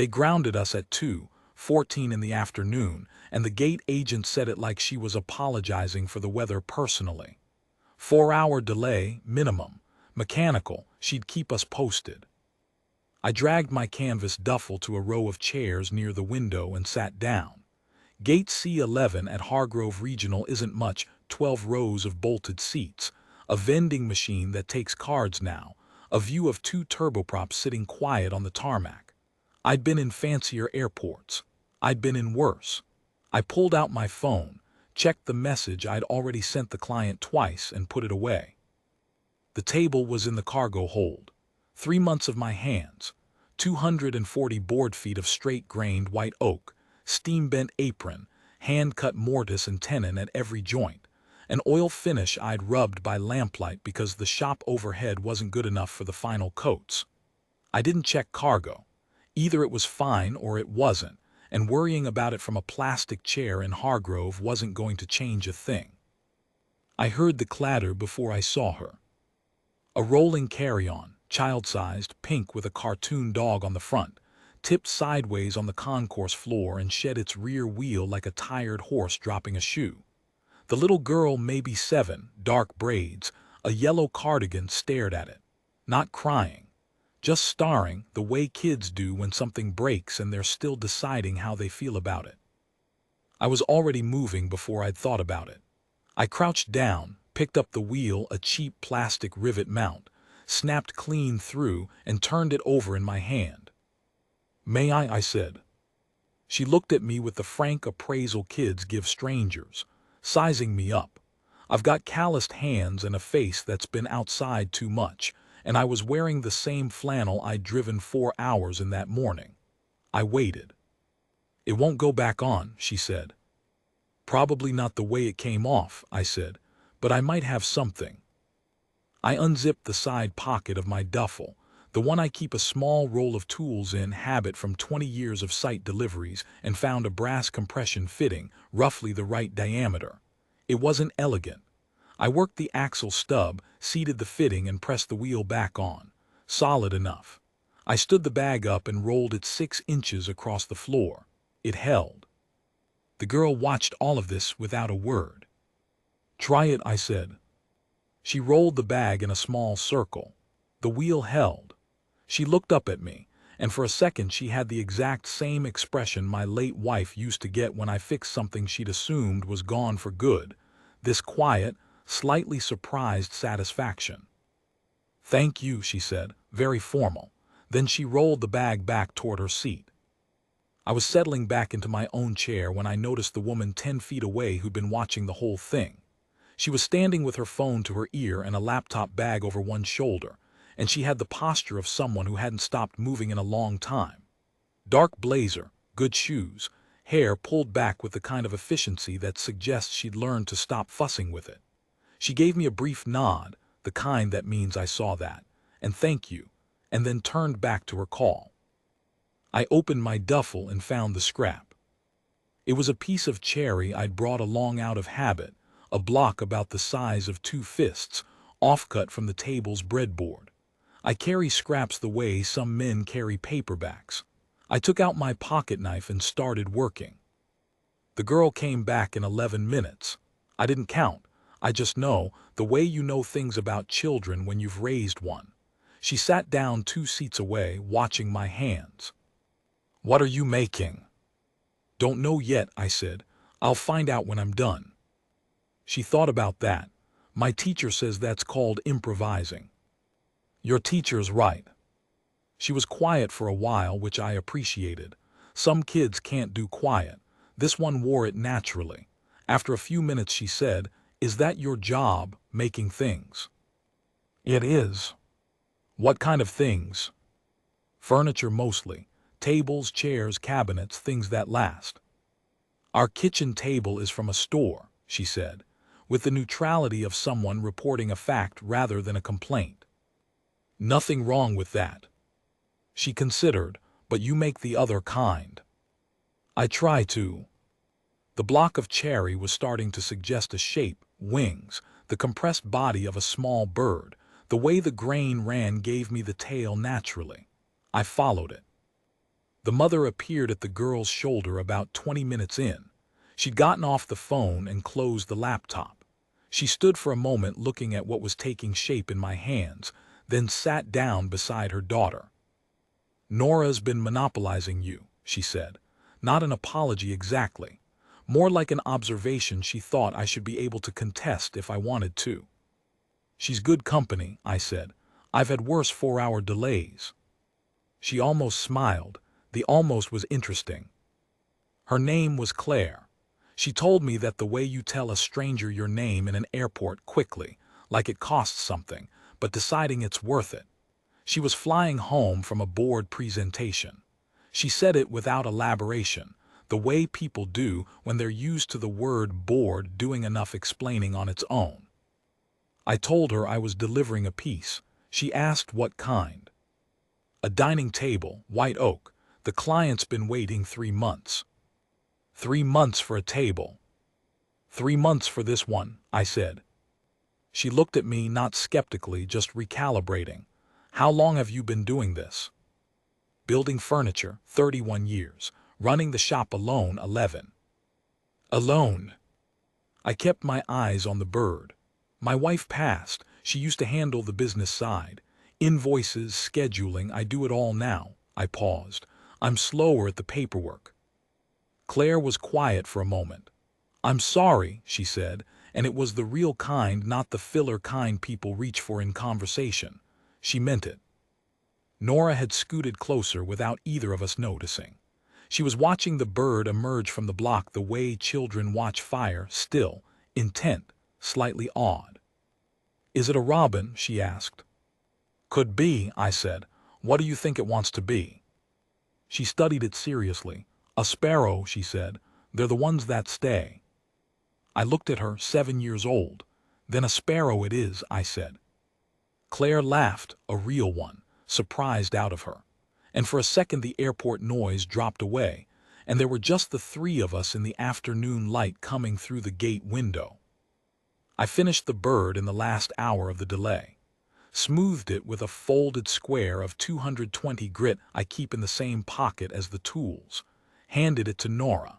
They grounded us at 2:14 in the afternoon, and the gate agent said it like she was apologizing for the weather personally. 4-hour delay, minimum. Mechanical, she'd keep us posted. I dragged my canvas duffel to a row of chairs near the window and sat down. Gate C11 at Hargrove Regional isn't much, 12 rows of bolted seats, a vending machine that takes cards now, a view of 2 turboprops sitting quiet on the tarmac. I'd been in fancier airports. I'd been in worse. I pulled out my phone, checked the message I'd already sent the client twice, and put it away. The table was in the cargo hold. 3 months of my hands, 240 board feet of straight-grained white oak, steam-bent apron, hand-cut mortise and tenon at every joint, an oil finish I'd rubbed by lamplight because the shop overhead wasn't good enough for the final coats. I didn't check cargo. Either it was fine or it wasn't, and worrying about it from a plastic chair in Hargrove wasn't going to change a thing. I heard the clatter before I saw her. A rolling carry-on, child-sized, pink with a cartoon dog on the front, tipped sideways on the concourse floor and shed its rear wheel like a tired horse dropping a shoe. The little girl, maybe 7, dark braids, a yellow cardigan, stared at it. Not crying, just staring the way kids do when something breaks and they're still deciding how they feel about it. I was already moving before I'd thought about it. I crouched down, picked up the wheel, a cheap plastic rivet mount, snapped clean through, and turned it over in my hand. "May I said. She looked at me with the frank appraisal kids give strangers, sizing me up. I've got calloused hands and a face that's been outside too much, and I was wearing the same flannel I'd driven 4 hours in that morning. I waited. "It won't go back on," she said. "Probably not the way it came off," I said, "but I might have something." I unzipped the side pocket of my duffel, the one I keep a small roll of tools in, habit from 20 years of site deliveries, and found a brass compression fitting, roughly the right diameter. It wasn't elegant. I worked the axle stub, seated the fitting, and pressed the wheel back on. Solid enough. I stood the bag up and rolled it 6 inches across the floor. It held. The girl watched all of this without a word. "Try it," I said. She rolled the bag in a small circle. The wheel held. She looked up at me, and for a second she had the exact same expression my late wife used to get when I fixed something she'd assumed was gone for good, this quiet, slightly surprised satisfaction. "Thank you," she said, very formal. Then she rolled the bag back toward her seat. I was settling back into my own chair when I noticed the woman 10 feet away who'd been watching the whole thing. She was standing with her phone to her ear and a laptop bag over one shoulder, and she had the posture of someone who hadn't stopped moving in a long time. Dark blazer, good shoes, hair pulled back with the kind of efficiency that suggests she'd learned to stop fussing with it. She gave me a brief nod, the kind that means I saw that, and thank you, and then turned back to her call. I opened my duffel and found the scrap. It was a piece of cherry I'd brought along out of habit, a block about the size of 2 fists, offcut from the table's breadboard. I carry scraps the way some men carry paperbacks. I took out my pocket knife and started working. The girl came back in 11 minutes. I didn't count. I just know, the way you know things about children when you've raised one. She sat down 2 seats away, watching my hands. "What are you making?" "Don't know yet," I said. "I'll find out when I'm done." She thought about that. "My teacher says that's called improvising." "Your teacher's right." She was quiet for a while, which I appreciated. Some kids can't do quiet. This one wore it naturally. After a few minutes she said, "Is that your job, making things?" "It is." "What kind of things?" "Furniture mostly. Tables, chairs, cabinets, things that last." "Our kitchen table is from a store," she said, with the neutrality of someone reporting a fact rather than a complaint. "Nothing wrong with that." She considered, "But you make the other kind." "I try to." The block of cherry was starting to suggest a shape, wings, the compressed body of a small bird. The way the grain ran gave me the tail naturally. I followed it. The mother appeared at the girl's shoulder about 20 minutes in. She'd gotten off the phone and closed the laptop. She stood for a moment looking at what was taking shape in my hands, then sat down beside her daughter. "Nora's been monopolizing you," she said. Not an apology exactly. More like an observation she thought I should be able to contest if I wanted to. "She's good company," I said. "I've had worse 4-hour delays." She almost smiled. The almost was interesting. Her name was Claire. She told me that the way you tell a stranger your name in an airport quickly, like it costs something, but deciding it's worth it. She was flying home from a board presentation. She said it without elaboration, the way people do when they're used to the word board doing enough explaining on its own. I told her I was delivering a piece. She asked what kind. "A dining table, white oak. The client's been waiting 3 months." 3 months for a table. 3 months for this one, I said. She looked at me not skeptically, just recalibrating. "How long have you been doing this?" "Building furniture, 31 years. Running the shop alone, 11. "Alone?" I kept my eyes on the bird. "My wife passed. She used to handle the business side. Invoices, scheduling, I do it all now." I paused. "I'm slower at the paperwork." Claire was quiet for a moment. "I'm sorry," she said, and it was the real kind, not the filler kind people reach for in conversation. She meant it. Nora had scooted closer without either of us noticing. She was watching the bird emerge from the block the way children watch fire, still, intent, slightly awed. "Is it a robin?" she asked. "Could be," I said. "What do you think it wants to be?" She studied it seriously. "A sparrow," she said. "They're the ones that stay." I looked at her, 7 years old. "Then a sparrow it is," I said. Claire laughed, a real one, surprised out of her. And for a second the airport noise dropped away, and there were just the 3 of us in the afternoon light coming through the gate window. I finished the bird in the last hour of the delay. Smoothed it with a folded square of 220 grit I keep in the same pocket as the tools. Handed it to Nora.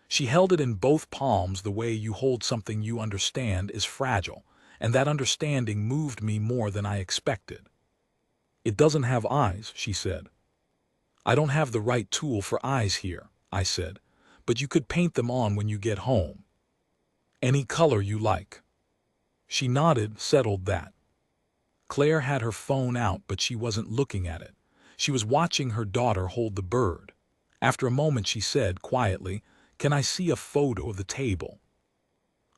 She held it in both palms the way you hold something you understand is fragile, and that understanding moved me more than I expected. "It doesn't have eyes," she said. "I don't have the right tool for eyes here," I said, "but you could paint them on when you get home. Any color you like." She nodded, settled that. Claire had her phone out, but she wasn't looking at it. She was watching her daughter hold the bird. After a moment she said, quietly, "Can I see a photo of the table?"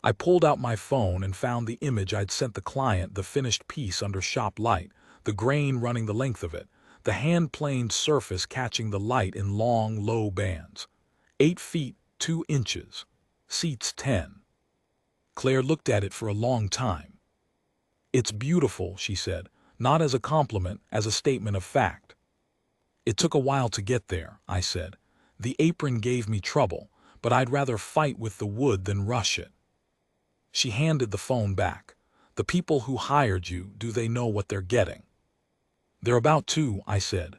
I pulled out my phone and found the image I'd sent the client, the finished piece under shop light, the grain running the length of it, the hand-planed surface catching the light in long, low bands. 8 feet, 2 inches. Seats 10. Claire looked at it for a long time. "It's beautiful," she said, not as a compliment, as a statement of fact. "It took a while to get there," I said. "The apron gave me trouble, but I'd rather fight with the wood than rush it." She handed the phone back. "The people who hired you, do they know what they're getting?" "They're about to," I said.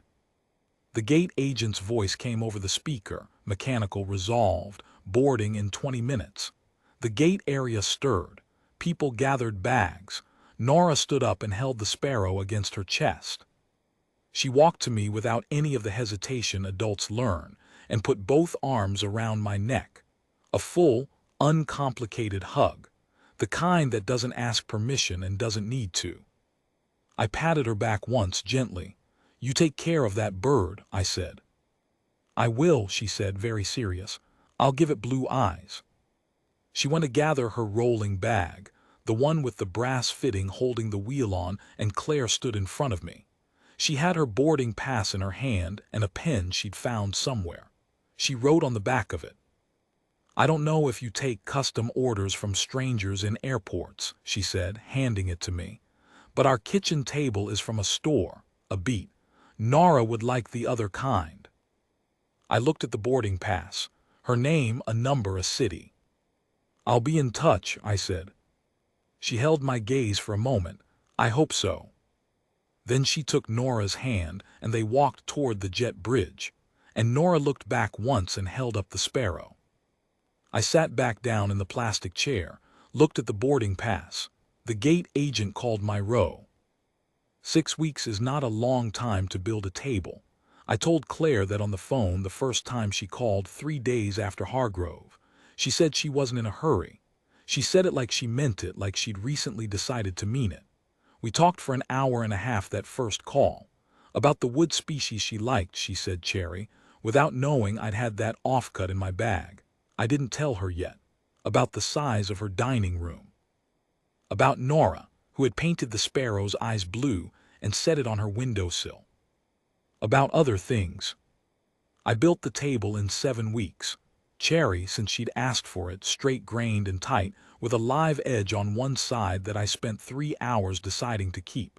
The gate agent's voice came over the speaker, mechanical, resolved, boarding in 20 minutes. The gate area stirred. People gathered bags. Nora stood up and held the sparrow against her chest. She walked to me without any of the hesitation adults learn, and put both arms around my neck. A full, uncomplicated hug. The kind that doesn't ask permission and doesn't need to. I patted her back once, gently. "You take care of that bird," I said. "I will," she said, very serious. "I'll give it blue eyes." She went to gather her rolling bag, the one with the brass fitting holding the wheel on, and Claire stood in front of me. She had her boarding pass in her hand and a pen she'd found somewhere. She wrote on the back of it. "I don't know if you take custom orders from strangers in airports," she said, handing it to me. "But our kitchen table is from a store, a beat. Nora would like the other kind." I looked at the boarding pass. Her name, a number, a city. "I'll be in touch," I said. She held my gaze for a moment. "I hope so." Then she took Nora's hand, and they walked toward the jet bridge. and Nora looked back once and held up the sparrow. I sat back down in the plastic chair, looked at the boarding pass. The gate agent called my row. 6 weeks is not a long time to build a table. I told Claire that on the phone the first time she called 3 days after Hargrove. She said she wasn't in a hurry. She said it like she meant it, like she'd recently decided to mean it. We talked for an hour and a half that first call. About the wood species she liked, she said cherry, without knowing I'd had that offcut in my bag. I didn't tell her yet. About the size of her dining room. About Nora, who had painted the sparrow's eyes blue and set it on her windowsill. About other things. I built the table in 7 weeks. Cherry, since she'd asked for it, straight-grained and tight, with a live edge on one side that I spent 3 hours deciding to keep.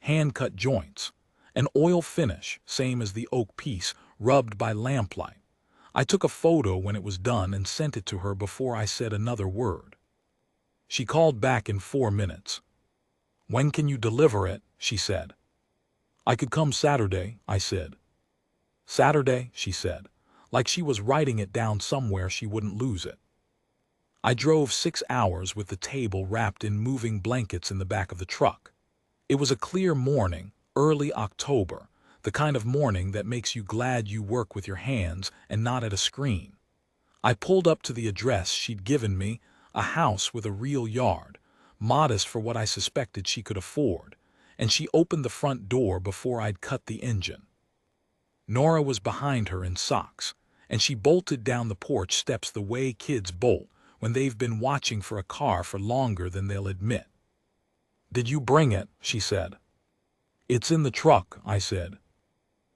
Hand-cut joints. An oil finish, same as the oak piece, rubbed by lamplight. I took a photo when it was done and sent it to her before I said another word. She called back in 4 minutes. "When can you deliver it?" she said. "I could come Saturday," I said. "Saturday," she said, like she was writing it down somewhere she wouldn't lose it. I drove 6 hours with the table wrapped in moving blankets in the back of the truck. It was a clear morning, early October, the kind of morning that makes you glad you work with your hands and not at a screen. I pulled up to the address she'd given me, a house with a real yard, modest for what I suspected she could afford, and she opened the front door before I'd cut the engine. Nora was behind her in socks, and she bolted down the porch steps the way kids bolt when they've been watching for a car for longer than they'll admit. "Did you bring it?" she said. "It's in the truck," I said.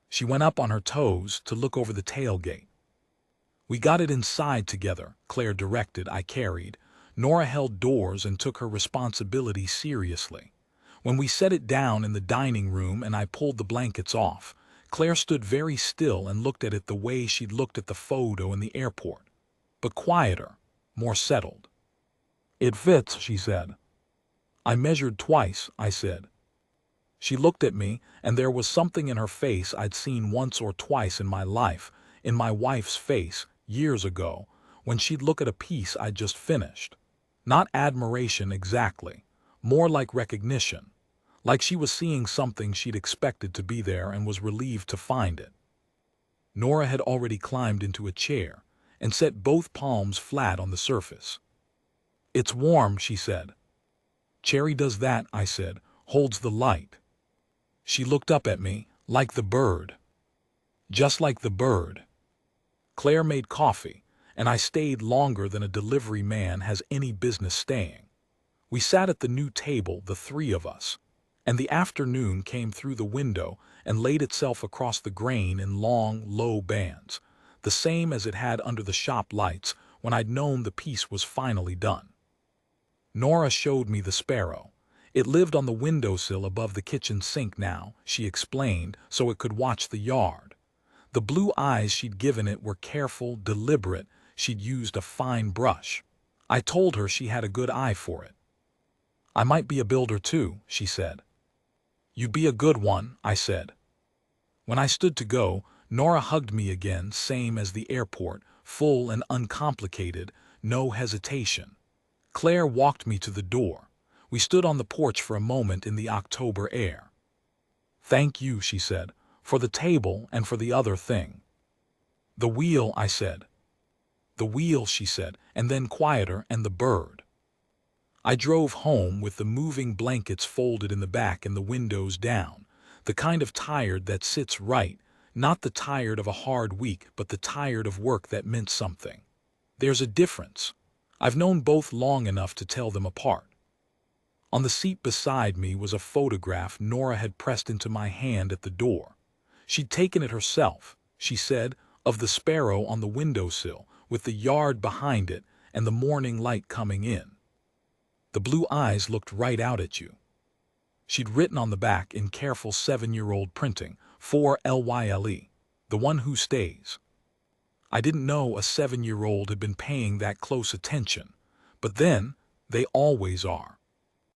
She went up on her toes to look over the tailgate. "We got it inside together," Claire directed. I carried. Nora held doors and took her responsibility seriously. When we set it down in the dining room and I pulled the blankets off, Claire stood very still and looked at it the way she'd looked at the photo in the airport, but quieter, more settled. "It fits," she said. "I measured twice," I said. She looked at me, and there was something in her face I'd seen once or twice in my life, in my wife's face, years ago, when she'd look at a piece I'd just finished. Not admiration exactly, more like recognition, like she was seeing something she'd expected to be there and was relieved to find it. Nora had already climbed into a chair and set both palms flat on the surface. "It's warm," she said. "Cherry does that," I said, "holds the light." She looked up at me, like the bird. Just like the bird. Claire made coffee, and I stayed longer than a delivery man has any business staying. We sat at the new table, the 3 of us, and the afternoon came through the window and laid itself across the grain in long, low bands, the same as it had under the shop lights when I'd known the piece was finally done. Nora showed me the sparrow. It lived on the windowsill above the kitchen sink now, she explained, so it could watch the yard. The blue eyes she'd given it were careful, deliberate. She'd used a fine brush. I told her she had a good eye for it. "I might be a builder too," she said. "You'd be a good one," I said. When I stood to go, Nora hugged me again, same as the airport, full and uncomplicated, no hesitation. Claire walked me to the door. We stood on the porch for a moment in the October air. "Thank you," she said, "for the table and for the other thing." "The wheel," I said. "The wheel," she said, and then quieter, "and the bird." I drove home with the moving blankets folded in the back and the windows down, the kind of tired that sits right, not the tired of a hard week, but the tired of work that meant something. There's a difference. I've known both long enough to tell them apart. On the seat beside me was a photograph Nora had pressed into my hand at the door. She'd taken it herself, she said, of the sparrow on the windowsill, with the yard behind it and the morning light coming in. The blue eyes looked right out at you. She'd written on the back in careful 7-year-old printing, "For Lyle, the one who stays." I didn't know a 7-year-old had been paying that close attention, but then, they always are.